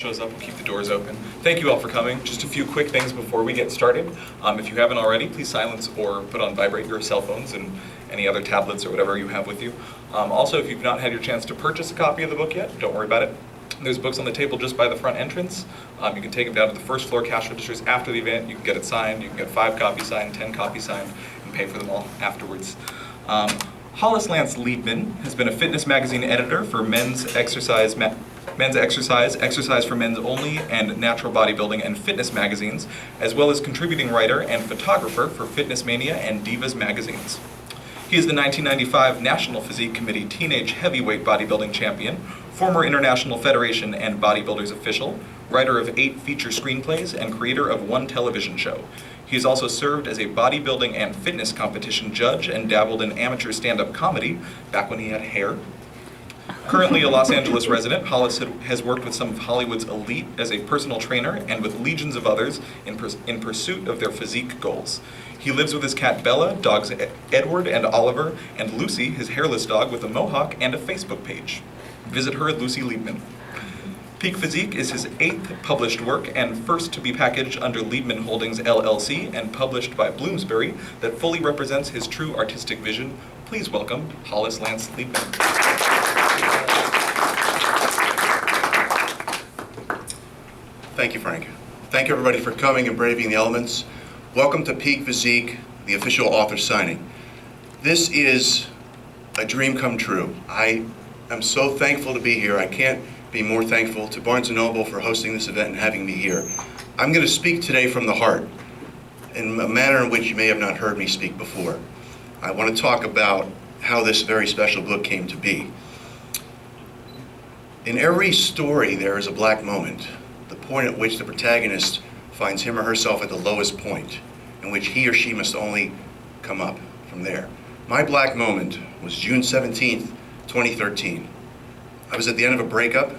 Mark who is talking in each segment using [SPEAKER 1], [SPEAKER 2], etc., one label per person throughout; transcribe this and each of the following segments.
[SPEAKER 1] Shows up, we'll keep the doors open. Thank you all for coming. Just a few quick things before we get started. If you haven't already, please silence or put on vibrate your cell phones and any other tablets or whatever you have with you. Also, if you've not had your chance to purchase a copy of the book yet, don't worry about it. There's books on the table just by the front entrance. You can take them down to the first floor cash registers after the event. You can get it signed. You can get 5 copies signed, 10 copies signed, and pay for them all afterwards. Hollis Lance Liebman has been a fitness magazine editor for Men's Exercise, Exercise for Men's Only, and Natural Bodybuilding and Fitness magazines, as well as contributing writer and photographer for Fitness Mania and Divas magazines. He is the 1995 National Physique Committee Teenage Heavyweight Bodybuilding Champion, former International Federation and Bodybuilders official, writer of 8 feature screenplays, and creator of 1 television show. He has also served as a bodybuilding and fitness competition judge and dabbled in amateur stand-up comedy back when he had hair. Currently a Los Angeles resident, Hollis has worked with some of Hollywood's elite as a personal trainer and with legions of others in pursuit of their physique goals. He lives with his cat Bella, dogs Edward and Oliver, and Lucy, his hairless dog with a mohawk and a Facebook page. Visit her at Lucy Liebman. Peak Physique is his 8th published work and first to be packaged under Liebman Holdings LLC and published by Bloomsbury that fully represents his true artistic vision. Please welcome Hollis Lance Liebman.
[SPEAKER 2] Thank you, Frank. Thank you, everybody, for coming and braving the elements. Welcome to Peak Physique, the official author signing. This is a dream come true. I am so thankful to be here. I can't be more thankful to Barnes & Noble for hosting this event and having me here. I'm going to speak today from the heart in a manner in which you may have not heard me speak before. I want to talk about how this very special book came to be. In every story, there is a black moment, the point at which the protagonist finds him or herself at the lowest point, in which he or she must only come up from there. My black moment was June 17th, 2013. I was at the end of a breakup,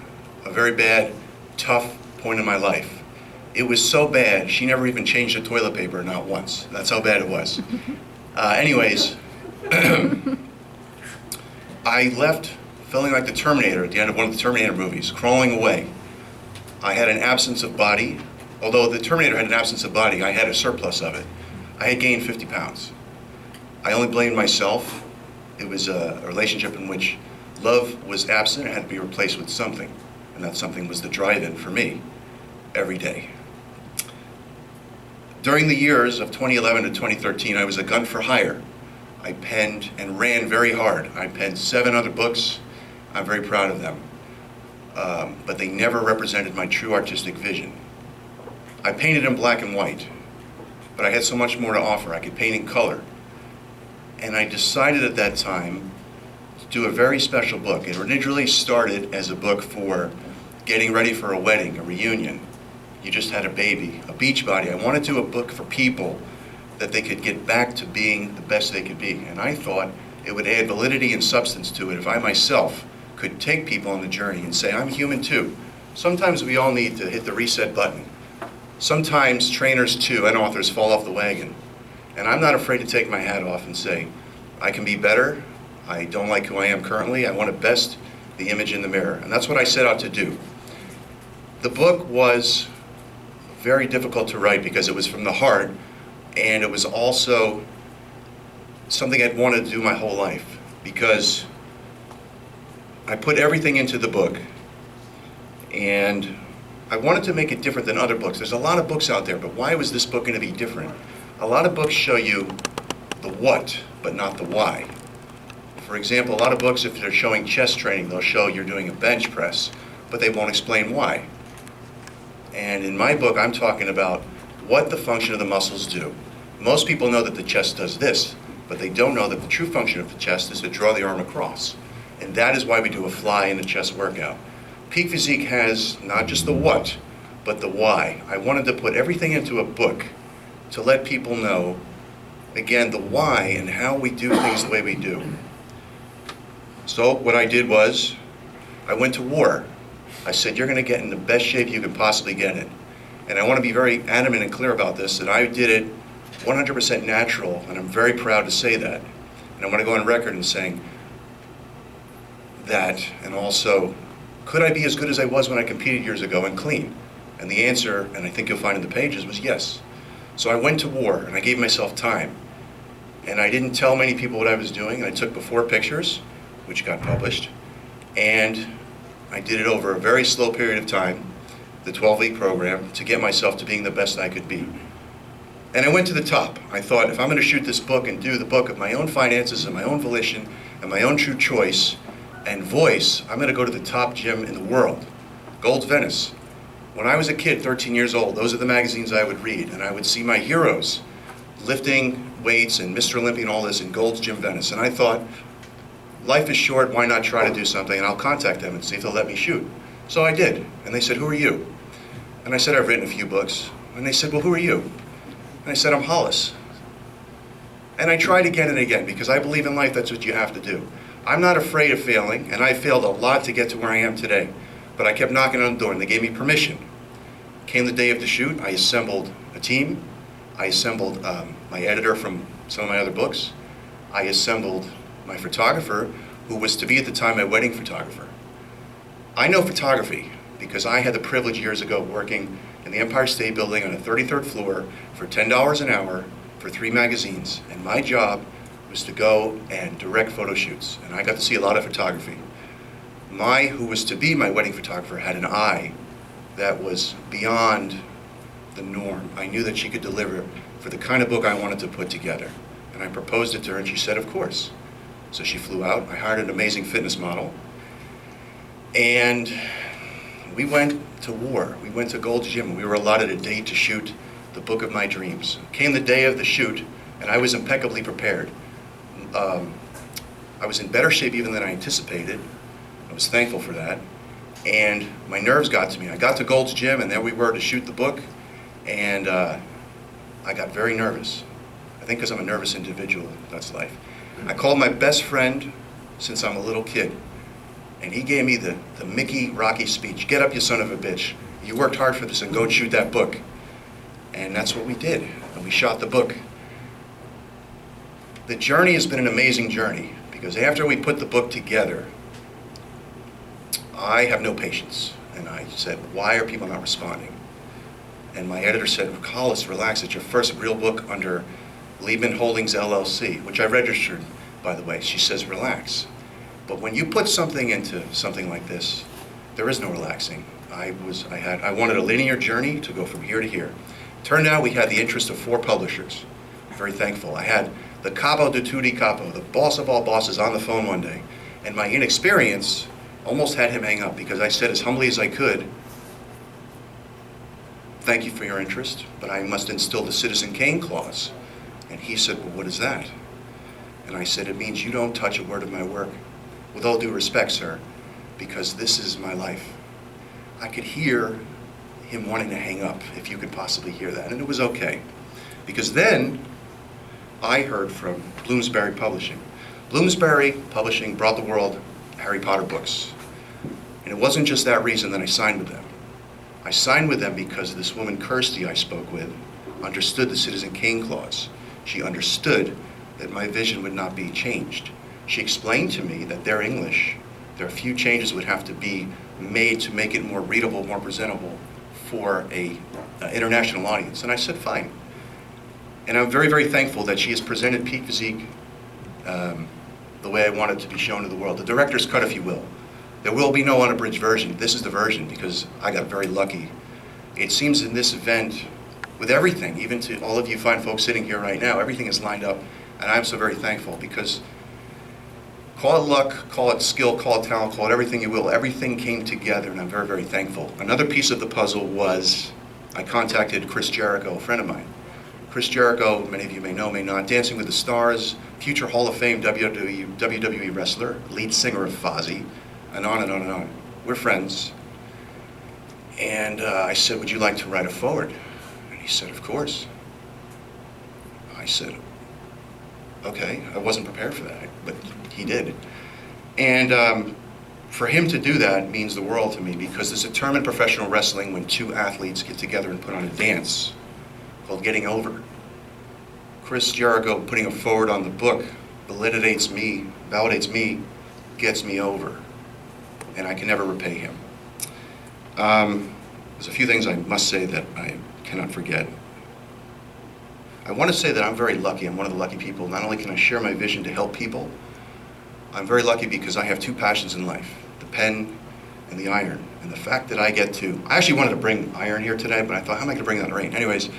[SPEAKER 2] a very bad, tough point in my life. It was so bad, she never even changed the toilet paper, not once. That's how bad it was. Anyways, I left feeling like the Terminator at the end of one of the Terminator movies, crawling away. I had an absence of body. Although the Terminator had an absence of body, I had a surplus of it. I had gained 50 pounds. I only blamed myself. It was a relationship in which love was absent and had to be replaced with something. And that something was the drive-in for me every day. During the years of 2011 to 2013, I was a gun for hire. I penned and ran very hard. I penned 7 other books. I'm very proud of them. But they never represented my true artistic vision. I painted in black and white, but I had so much more to offer. I could paint in color. And I decided at that time to do a very special book. It originally started as a book for getting ready for a wedding, a reunion. You just had a baby, a beach body. I wanted to do a book for people that they could get back to being the best they could be. And I thought it would add validity and substance to it if I myself could take people on the journey and say, I'm human too. Sometimes we all need to hit the reset button. Sometimes trainers too and authors fall off the wagon. And I'm not afraid to take my hat off and say, I can be better. I don't like who I am currently. I want to best the image in the mirror. And that's what I set out to do. The book was very difficult to write because it was from the heart, and it was also something I'd wanted to do my whole life, because I put everything into the book, and I wanted to make it different than other books. There's a lot of books out there, but why was this book going to be different? A lot of books show you the what, but not the why. For example, a lot of books, if they're showing chest training, they'll show you're doing a bench press, but they won't explain why. And in my book, I'm talking about what the function of the muscles do. Most people know that the chest does this, but they don't know that the true function of the chest is to draw the arm across. And that is why we do a fly in the chest workout. Peak Physique has not just the what, but the why. I wanted to put everything into a book to let people know, again, the why and how we do things the way we do. So what I did was, I went to war. I said, you're going to get in the best shape you can possibly get in. And I want to be very adamant and clear about this, that I did it 100% natural, and I'm very proud to say that. And I want to go on record in saying that, and also Could I be as good as I was when I competed years ago and clean? And the answer, and I think you'll find in the pages, was yes. So I went to war, and I gave myself time. And I didn't tell many people what I was doing, and I took before pictures, which got published, and I did it over a very slow period of time, the 12-week program, to get myself to being the best I could be. And I went to the top. I thought, if I'm going to shoot this book and do the book of my own finances and my own volition and my own true choice and voice, I'm going to go to the top gym in the world, Gold's Venice. When I was a kid, 13 years old, those are the magazines I would read, and I would see my heroes lifting weights and Mr. Olympia and all this in Gold's Gym Venice. And I thought, life is short, why not try to do something? And I'll contact them and see if they'll let me shoot. So I did. And they said, who are you? And I said, I've written a few books. And they said, well, who are you? And I said, I'm Hollis. And I tried again and again, because I believe in life that's what you have to do. I'm not afraid of failing, and I failed a lot to get to where I am today. But I kept knocking on the door, and they gave me permission. Came the day of the shoot, I assembled a team. I assembled my editor from some of my other books. I assembled my photographer, who was to be at the time my wedding photographer. I know photography because I had the privilege years ago working in the Empire State Building on the 33rd floor for $10 an hour for 3 magazines. And my job was to go and direct photo shoots. And I got to see a lot of photography. Who was to be my wedding photographer, had an eye that was beyond the norm. I knew that she could deliver for the kind of book I wanted to put together. And I proposed it to her, and she said, of course. So she flew out. I hired an amazing fitness model. And we went to war. We went to Gold's Gym. We were allotted a date to shoot the book of my dreams. Came the day of the shoot, and I was impeccably prepared. I was in better shape even than I anticipated. I was thankful for that. And my nerves got to me. I got to Gold's Gym, and there we were to shoot the book. And I got very nervous. I think because I'm a nervous individual, that's life. I called my best friend since I'm a little kid. And he gave me the Mickey Rocky speech. Get up, you son of a bitch. You worked hard for this, and go and shoot that book. And that's what we did. And we shot the book. The journey has been an amazing journey, because after we put the book together, I have no patience. And I said, why are people not responding? And my editor said, Hollis, relax, it's your first real book under Liebman Holdings LLC, which I registered, by the way. She says, relax. But when you put something into something like this, there is no relaxing. I wanted a linear journey to go from here to here. Turned out we had the interest of 4 publishers. Very thankful. I had the capo de tutti capo, the boss of all bosses, on the phone one day. And my inexperience almost had him hang up, because I said as humbly as I could, thank you for your interest, but I must instill the Citizen Kane clause. And he said, well, what is that? And I said, it means you don't touch a word of my work. With all due respect, sir, because this is my life. I could hear him wanting to hang up, if you could possibly hear that. And it was okay. Because then I heard from Bloomsbury Publishing. Bloomsbury Publishing brought the world Harry Potter books. And it wasn't just that reason that I signed with them. I signed with them because this woman, Kirsty, I spoke with, understood the Citizen Kane clause. She understood that my vision would not be changed. She explained to me that their English, there are a few changes that would have to be made to make it more readable, more presentable for an international audience. And I said, fine. And I'm very, very thankful that she has presented Peak Physique the way I want it to be shown to the world. The director's cut, if you will. There will be no unabridged version. This is the version, because I got very lucky. It seems in this event, with everything, even to all of you fine folks sitting here right now, everything is lined up. And I'm so very thankful, because call it luck, call it skill, call it talent, call it everything you will. Everything came together, and I'm very, very thankful. Another piece of the puzzle was I contacted Chris Jericho, a friend of mine. Chris Jericho, many of you may know, may not, Dancing with the Stars, future Hall of Fame WWE wrestler, lead singer of Fozzy, and on and on and on. We're friends. And I said, would you like to write a foreword? And he said, of course. I said, okay. I wasn't prepared for that, but he did. And for him to do that means the world to me, because there's a term in professional wrestling when 2 athletes get together and put on a dance called getting over. Chris Jericho putting a forward on the book validates me, gets me over. and I can never repay him. There's a few things I must say that I cannot forget. I want to say that I'm very lucky. I'm one of the lucky people. Not only can I share my vision to help people, I'm very lucky because I have two passions in life, the pen and the iron. And the fact that I get to, I actually wanted to bring iron here today, but I thought, how am I going to bring that in the rain? Anyways,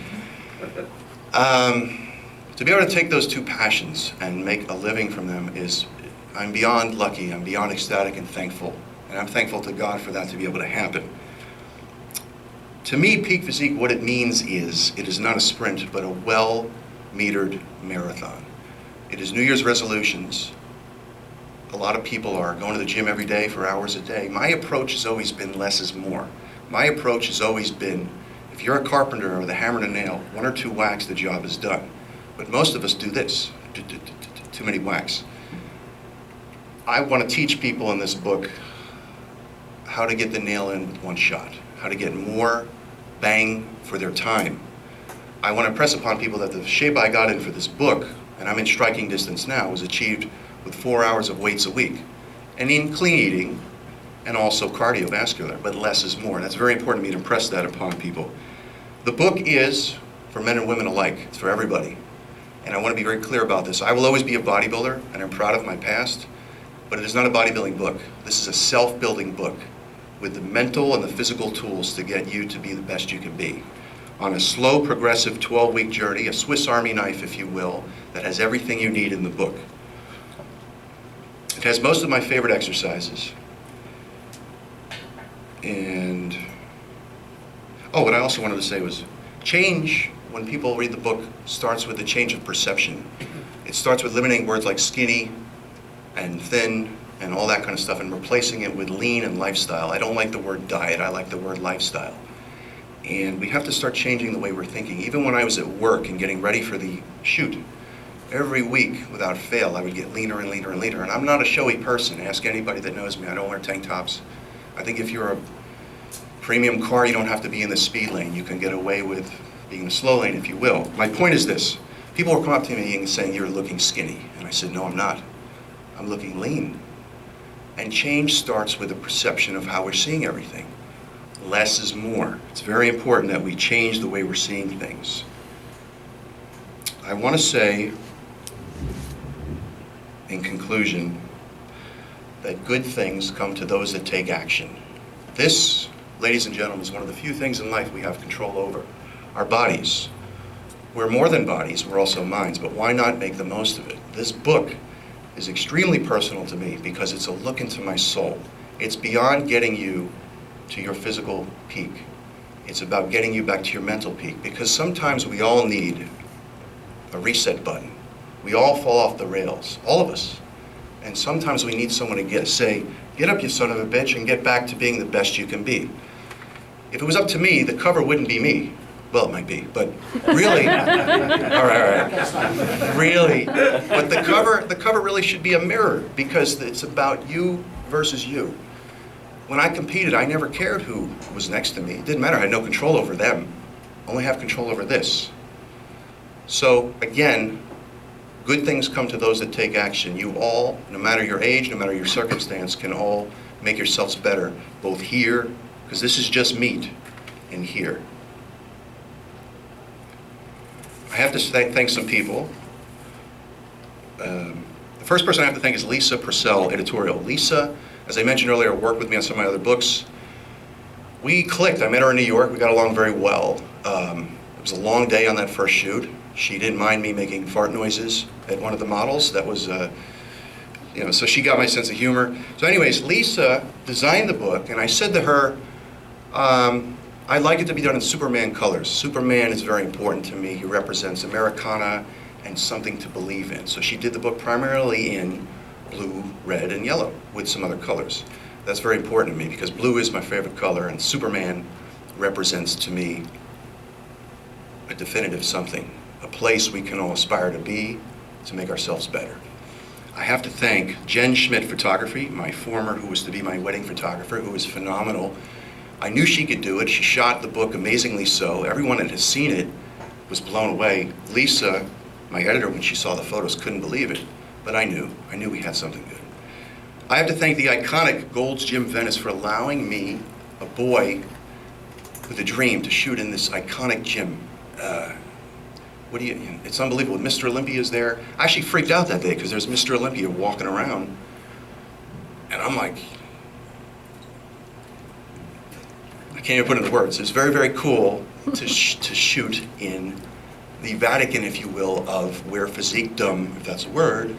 [SPEAKER 2] to be able to take those two passions and make a living from them is, I'm beyond lucky, I'm beyond ecstatic and thankful. And I'm thankful to God for that to be able to happen. To me, Peak Physique, what it means is, it is not a sprint, but a well-metered marathon. It is New Year's resolutions. A lot of people are going to the gym every day for hours a day. My approach has always been less is more. My approach has always been, if you're a carpenter with a hammer and a nail, 1 or 2 whacks, the job is done. But most of us do this, too many whacks. I want to teach people in this book how to get the nail in with 1 shot, how to get more bang for their time. I want to impress upon people that the shape I got in for this book, and I'm in striking distance now, was achieved with 4 hours of weights a week, and in clean eating, and also cardiovascular, but less is more. And that's very important to me to impress that upon people. The book is for men and women alike. It's for everybody. And I want to be very clear about this. I will always be a bodybuilder, and I'm proud of my past, but it is not a bodybuilding book. This is a self-building book with the mental and the physical tools to get you to be the best you can be. On a slow, progressive 12-week journey, a Swiss Army knife, if you will, that has everything you need in the book. It has most of my favorite exercises. And, oh, what I also wanted to say was, change, when people read the book, starts with a change of perception. It starts with eliminating words like skinny and thin and all that kind of stuff and replacing it with lean and lifestyle. I don't like the word diet, I like the word lifestyle. And we have to start changing the way we're thinking. Even when I was at work and getting ready for the shoot, every week, without fail, I would get leaner and leaner and leaner. And I'm not a showy person. Ask anybody that knows me. I don't wear tank tops. I think if you're a premium car, you don't have to be in the speed lane. You can get away with being in the slow lane, if you will. My point is this. People will come up to me and saying, you're looking skinny. And I said, no, I'm not. I'm looking lean. And change starts with a perception of how we're seeing everything. Less is more. It's very important that we change the way we're seeing things. I want to say, in conclusion, that good things come to those that take action. This, ladies and gentlemen, is one of the few things in life we have control over. Our bodies. We're more than bodies, we're also minds, but why not make the most of it? This book is extremely personal to me because it's a look into my soul. It's beyond getting you to your physical peak. It's about getting you back to your mental peak, because sometimes we all need a reset button. We all fall off the rails, all of us. And sometimes we need someone to say, get up, you son of a bitch, and get back to being the best you can be. If it was up to me, the cover wouldn't be me. Well, it might be, but really, all right. Really, but the cover really should be a mirror, because it's about you versus you. When I competed, I never cared who was next to me. It didn't matter, I had no control over them. I only have control over this. So again, good things come to those that take action. You all, no matter your age, no matter your circumstance, can all make yourselves better, both here, because this is just meat, and here. I have to thank some people. The first person I have to thank is Lisa Purcell, editorial. Lisa, as I mentioned earlier, worked with me on some of my other books. We clicked. I met her in New York. We got along very well. It was a long day on that first shoot. She didn't mind me making fart noises at one of the models. That was, so she got my sense of humor. So anyways, Lisa designed the book, and I said to her, I'd like it to be done in Superman colors. Superman is very important to me. He represents Americana and something to believe in. So she did the book primarily in blue, red, and yellow with some other colors. That's very important to me because blue is my favorite color, and Superman represents to me a definitive something, a place we can all aspire to be to make ourselves better. I have to thank Jen Schmidt Photography, my former, who was to be my wedding photographer, who was phenomenal. I knew she could do it. She shot the book amazingly so. Everyone that has seen it was blown away. Lisa, my editor, when she saw the photos, couldn't believe it. But I knew we had something good. I have to thank the iconic Gold's Gym Venice for allowing me, a boy with a dream, to shoot in this iconic gym. It's unbelievable. Mr. Olympia is there. I actually freaked out that day because there's Mr. Olympia walking around. And I'm like, I can't even put it into words. It's very, very cool to shoot in the Vatican, if you will, of where physiquedom, if that's a word,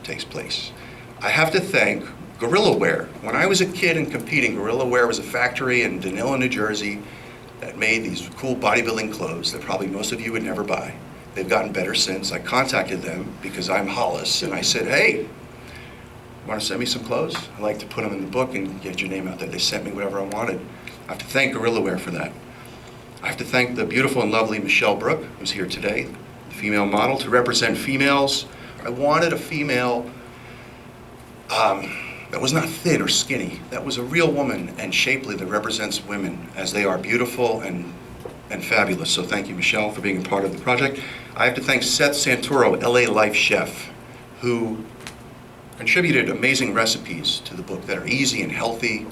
[SPEAKER 2] takes place. I have to thank Gorilla Wear. When I was a kid and competing, Gorilla Wear was a factory in Danilo, New Jersey that made these cool bodybuilding clothes that probably most of you would never buy. They've gotten better since. I contacted them because I'm Hollis, and I said, hey, want to send me some clothes? I'd like to put them in the book and get your name out there. They sent me whatever I wanted. I have to thank Gorilla Wear for that. I have to thank the beautiful and lovely Michelle Brook, who's here today, the female model, to represent females. I wanted a female that was not thin or skinny, that was a real woman and shapely that represents women as they are beautiful and fabulous. So thank you, Michelle, for being a part of the project. I have to thank Seth Santoro, LA Life chef, who contributed amazing recipes to the book that are easy and healthy.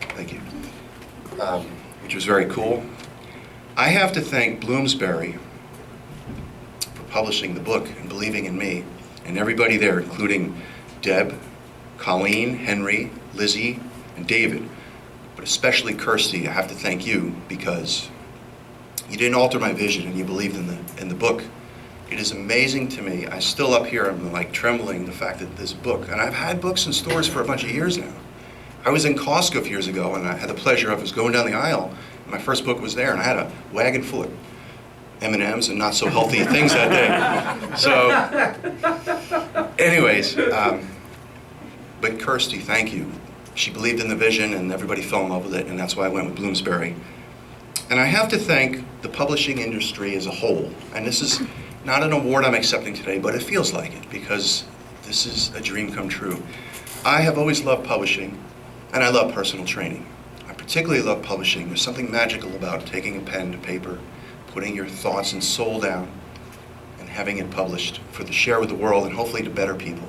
[SPEAKER 2] Thank you. Which was very cool. I have to thank Bloomsbury for publishing the book and believing in me, and everybody there, including Deb, Colleen, Henry, Lizzie, and David, but especially Kirsty. I have to thank you because you didn't alter my vision and you believed in the book. It is amazing to me. I'm still up here, I'm like trembling the fact that this book, and I've had books in stores for a bunch of years now. I was in Costco a few years ago and I had the pleasure of going down the aisle, and my first book was there, and I had a wagon full of M&Ms and not so healthy things that day. So, anyways, but Kirsty, thank you. She believed in the vision and everybody fell in love with it, and that's why I went with Bloomsbury. And I have to thank the publishing industry as a whole, and this is not an award I'm accepting today, but it feels like it because this is a dream come true. I have always loved publishing, and I love personal training. I particularly love publishing. There's something magical about taking a pen to paper, putting your thoughts and soul down, and having it published for the share with the world and hopefully to better people.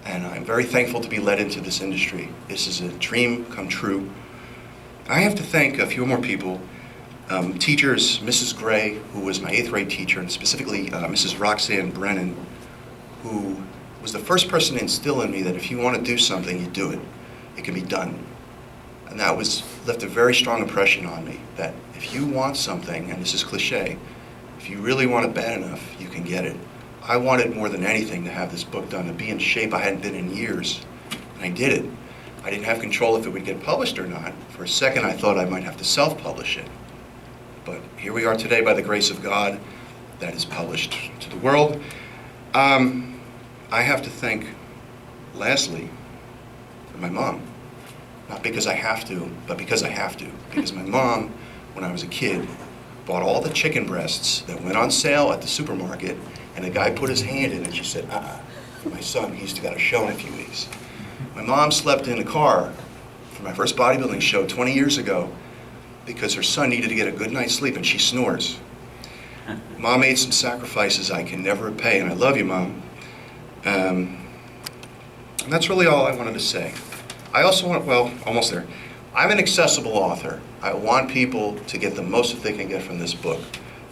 [SPEAKER 2] And I'm very thankful to be led into this industry. This is a dream come true. I have to thank a few more people. Teachers, Mrs. Gray, who was my 8th grade teacher, and specifically Mrs. Roxanne Brennan, who was the first person to instill in me that if you want to do something, you do it. It can be done. And that left a very strong impression on me, that if you want something, and this is cliche, if you really want it bad enough, you can get it. I wanted more than anything to have this book done, to be in shape I hadn't been in years, and I did it. I didn't have control if it would get published or not. For a second, I thought I might have to self-publish it. But here we are today, by the grace of God, that is published to the world. I have to thank, lastly, my mom. Not because I have to, but because I have to. Because my mom, when I was a kid, bought all the chicken breasts that went on sale at the supermarket, and the guy put his hand in and she said, my son, he's got a show in a few weeks. My mom slept in the car for my first bodybuilding show 20 years ago because her son needed to get a good night's sleep, and she snores. Mom made some sacrifices I can never repay, and I love you, Mom. And that's really all I wanted to say. I also want, well, almost there. I'm an accessible author. I want people to get the most that they can get from this book.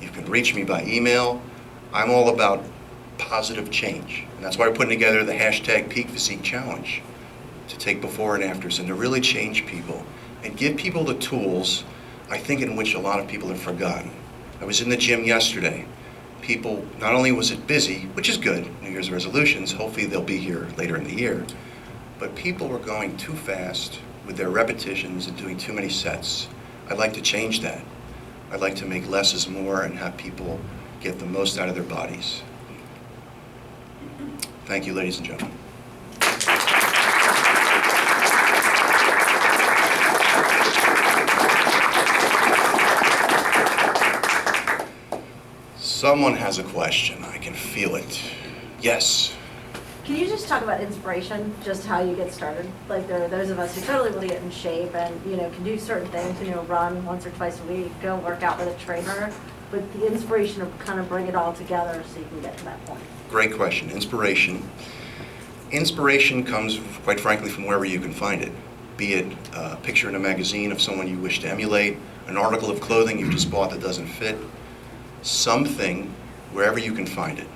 [SPEAKER 2] You can reach me by email. I'm all about positive change. And that's why we're putting together the hashtag Peak Physique Challenge, to take before and afters and to really change people and give people the tools, I think, in which a lot of people have forgotten. I was in the gym yesterday. People, not only was it busy, which is good, New Year's resolutions, hopefully they'll be here later in the year, but people were going too fast with their repetitions and doing too many sets. I'd like to change that. I'd like to make less is more and have people get the most out of their bodies. Thank you, ladies and gentlemen. Someone has a question. I can feel it. Yes.
[SPEAKER 3] Can you just talk about inspiration, just how you get started? Like, there are those of us who totally want to get in shape and, can do certain things, run once or twice a week, go work out with a trainer. but the inspiration to kind of bring it all together so you can get to that point?
[SPEAKER 2] Great question. Inspiration. Inspiration comes, quite frankly, from wherever you can find it. Be it a picture in a magazine of someone you wish to emulate, an article of clothing you just bought that doesn't fit, something wherever you can find it.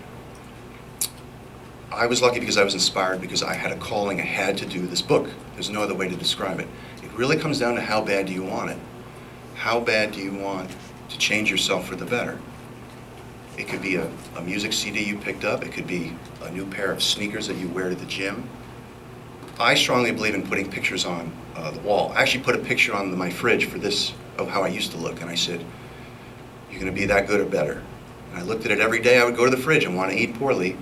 [SPEAKER 2] I was lucky because I was inspired because I had a calling. I had to do this book. There's no other way to describe it. It really comes down to how bad do you want it? How bad do you want to change yourself for the better? It could be a music CD you picked up. It could be a new pair of sneakers that you wear to the gym. I strongly believe in putting pictures on the wall. I actually put a picture on my fridge for this, of how I used to look, and I said, you're going to be that good or better. And I looked at it every day. I would go to the fridge and want to eat poorly.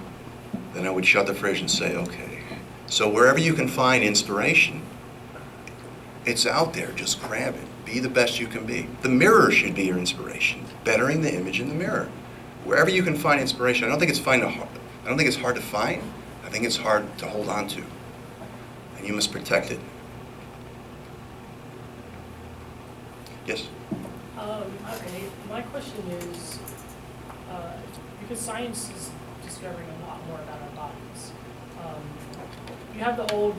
[SPEAKER 2] Then I would shut the fridge and say, okay. So wherever you can find inspiration, it's out there. Just grab it. Be the best you can be. The mirror should be your inspiration. Bettering the image in the mirror. Wherever you can find inspiration, I don't think it's hard to find. I think it's hard to hold on to. And you must protect it. Yes?
[SPEAKER 4] Okay, my question is, because science is discovering a lot more about our bodies, you have the old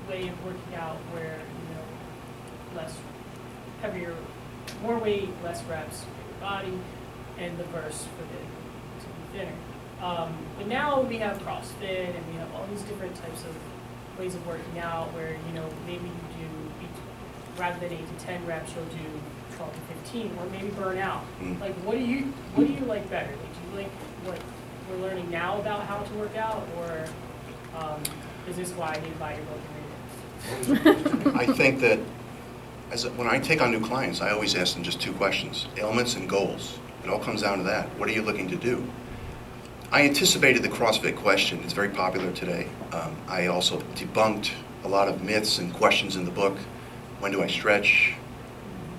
[SPEAKER 4] way of working out where, less, heavier, more weight, less reps for your body, and the burst for to be thinner. But now we have CrossFit and we have all these different types of ways of working out where, maybe you do, rather than 8 to 10 reps, you'll do 12 to 15, or maybe burn out. Like, what do you like better? Like, do you like what we're learning now about how to work out, or is this why I need to buy your book and read it?
[SPEAKER 2] I think that when I take on new clients, I always ask them just 2 questions: ailments and goals. It all comes down to that. What are you looking to do? I anticipated the CrossFit question. It's very popular today. I also debunked a lot of myths and questions in the book. When do I stretch?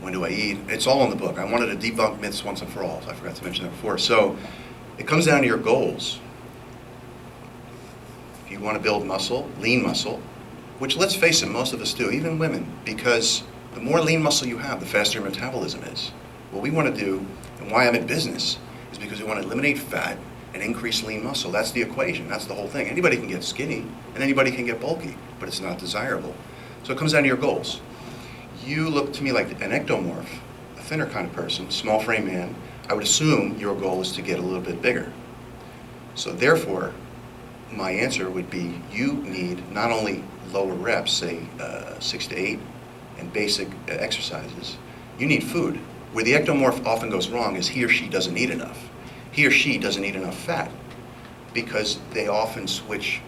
[SPEAKER 2] When do I eat? It's all in the book. I wanted to debunk myths once and for all. I forgot to mention that before. So it comes down to your goals. If you want to build muscle, lean muscle, which, let's face it, most of us do, even women, because the more lean muscle you have, the faster your metabolism is. What we want to do, and why I'm in business, is because we want to eliminate fat and increase lean muscle. That's the equation. That's the whole thing. Anybody can get skinny, and anybody can get bulky, but it's not desirable. So it comes down to your goals. You look to me like an ectomorph, a thinner kind of person, small frame man. I would assume your goal is to get a little bit bigger. So therefore, my answer would be you need not only lower reps, say 6 to 8, and basic exercises, you need food. Where the ectomorph often goes wrong is he or she doesn't eat enough. He or she doesn't eat enough fat because they often switch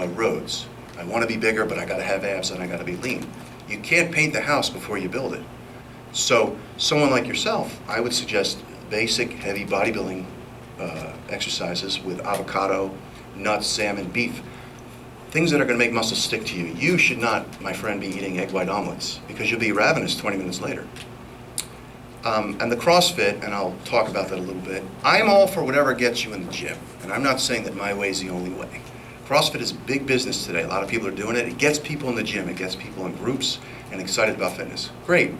[SPEAKER 2] roads. I want to be bigger, but I got to have abs and I got to be lean. You can't paint the house before you build it. So someone like yourself, I would suggest basic heavy bodybuilding exercises with avocado, nuts, salmon, beef. Things that are going to make muscle stick to you. You should not, my friend, be eating egg white omelets because you'll be ravenous 20 minutes later. And the CrossFit, and I'll talk about that a little bit, I'm all for whatever gets you in the gym. And I'm not saying that my way is the only way. CrossFit is big business today. A lot of people are doing it. It gets people in the gym. It gets people in groups and excited about fitness. Great.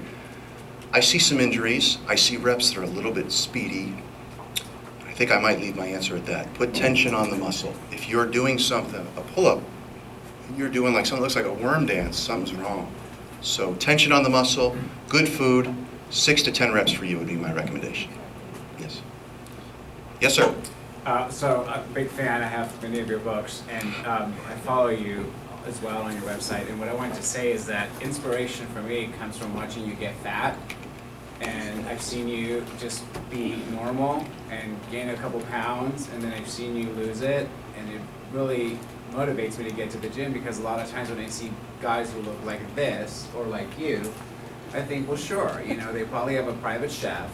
[SPEAKER 2] I see some injuries. I see reps that are a little bit speedy. I think I might leave my answer at that. Put tension on the muscle. If you're doing something, a pull-up, you're doing like something that looks like a worm dance, something's wrong. So tension on the muscle, good food, 6 to 10 reps for you would be my recommendation. Yes. Yes, sir.
[SPEAKER 5] So I'm a big fan. I have many of your books, and I follow you as well on your website. And what I wanted to say is that inspiration for me comes from watching you get fat. And I've seen you just be normal and gain a couple pounds, and then I've seen you lose it, and it really motivates me to get to the gym, because a lot of times when I see guys who look like this or like you, I think, well, sure, they probably have a private chef.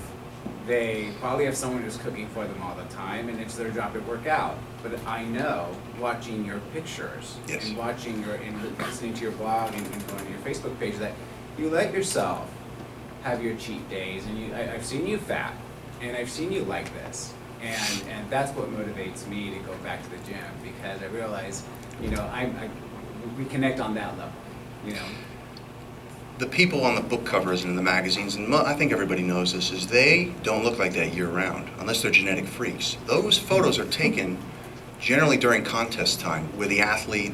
[SPEAKER 5] They probably have someone who's cooking for them all the time, and it's their job to work out. But I know, watching your pictures,
[SPEAKER 2] Yes.
[SPEAKER 5] and watching and listening to your blog and going to your Facebook page, that you let yourself have your cheat days, and I've seen you fat, and I've seen you like this, and that's what motivates me to go back to the gym, because I realize, we connect on that level,
[SPEAKER 2] the people on the book covers and in the magazines, and I think everybody knows this, is they don't look like that year-round, unless they're genetic freaks. Those photos are taken generally during contest time, where the athlete